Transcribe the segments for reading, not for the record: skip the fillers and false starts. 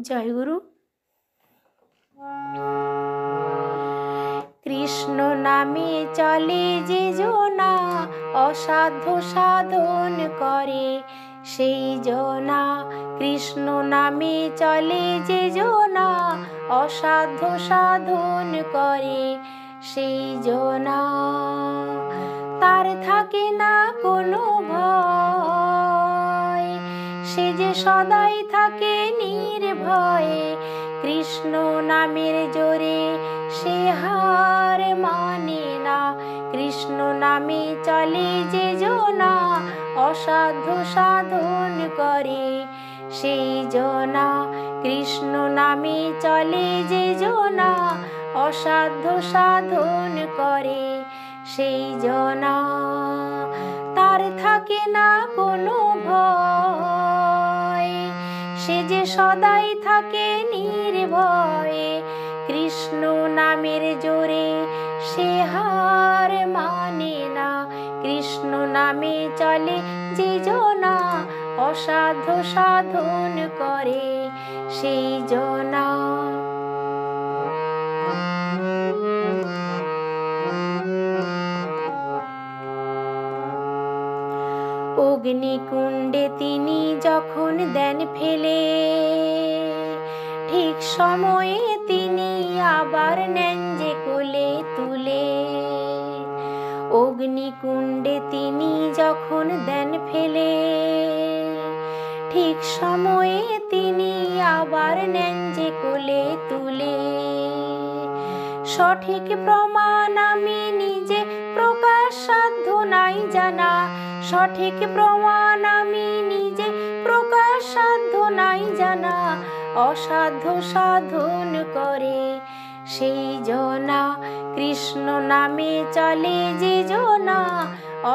জয়গুরু। কৃষ্ণ নামে চলে যে জনা, অসাধ্য সাধন করে সেই জনা। কৃষ্ণ নামে চলে যে জনা, অসাধ্য সাধন করে সেই জনা। তার থাকে না কোনো ভয়, সে যে সদাই থাকে নির্ভয়ে। কৃষ্ণ নামের জোরে সে হার মানে না। কৃষ্ণ নামে চলে যে জনা, অসাধ্য সাধন করে সেই জনা। কৃষ্ণ নামে চলে যে জনা, অসাধ্য সাধন করে সেই জনা। তার থাকে না কোনো ভয়, সে যে সদাই থাকে নির্ভয়ে। কৃষ্ণ নামের জোরে সে হার মানে না। কৃষ্ণ নামে চলে যে জনা, অসাধ্য সাধন করে সেই জনা। অগ্নিকুণ্ডে তিনি যখন দেন ফেলে, ঠিক সময়ে তিনি আবার নেন যে কোলে তুলে। অগ্নিকুণ্ডে তিনি যখন দেন ফেলে, ঠিক সময়ে তিনি আবার নেন যে কোলে তুলে। সঠিক প্রমাণ আমি নিজে প্রকাশ সাধ্য নাই জানা। সঠিক প্রমাণ আমি নিজে প্রকাশ সাধ্য নাই জানা। অসাধ্য সাধন করে সেই জনা। কৃষ্ণ নামে চলে যে জনা,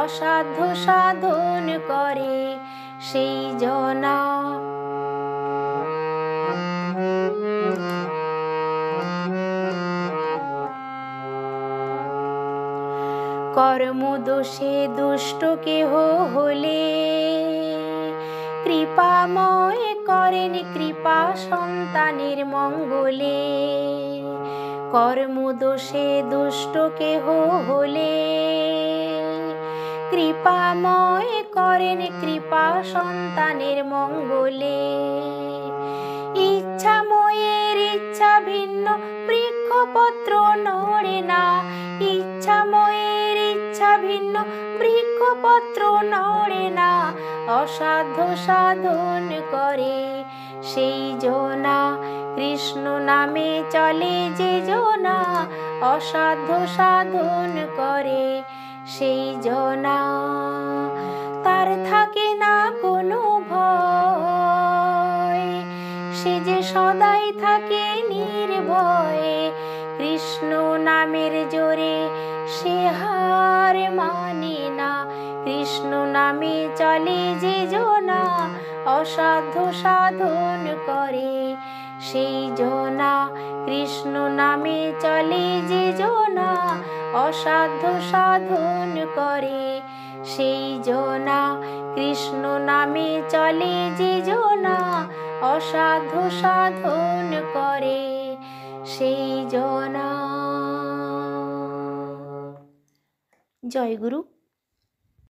অসাধ্য সাধন করে সেই জনা। কর্মদোষে দুষ্ট কেহ হলে, কৃপাময় করেন কৃপা সন্তানের মঙ্গলে। কর্মদোষে দুষ্ট কেহ হলে, কৃপাময় করেন কৃপা সন্তানের মঙ্গলে। ইচ্ছাময়ের ইচ্ছা ভিন্ন বৃক্ষপত্র নড়ে না। ইচ্ছাময়ের ইচ্ছা ভিন্ন বৃক্ষপত্র নড়ে না। অসাধ্য সাধন করে সেই জনা। কৃষ্ণ নামে চলে যে জনা, অসাধ্য সাধন করে সেই জনা। তার থাকে না কোনো ভয়, সে যে সদাই থাকে নির্ভয়ে। কৃষ্ণ নামের জোরে সে হার মানে না। কৃষ্ণ নামে চলে যে জনা, অসাধ্য সাধন করে সেই জনা। কৃষ্ণ নামে চলে যে জনা, অসাধ্য সাধন করে সেই জনা। কৃষ্ণ নামে চলে যে জনা, অসাধ্য সাধন করে সেই জনা। জয় গুরু।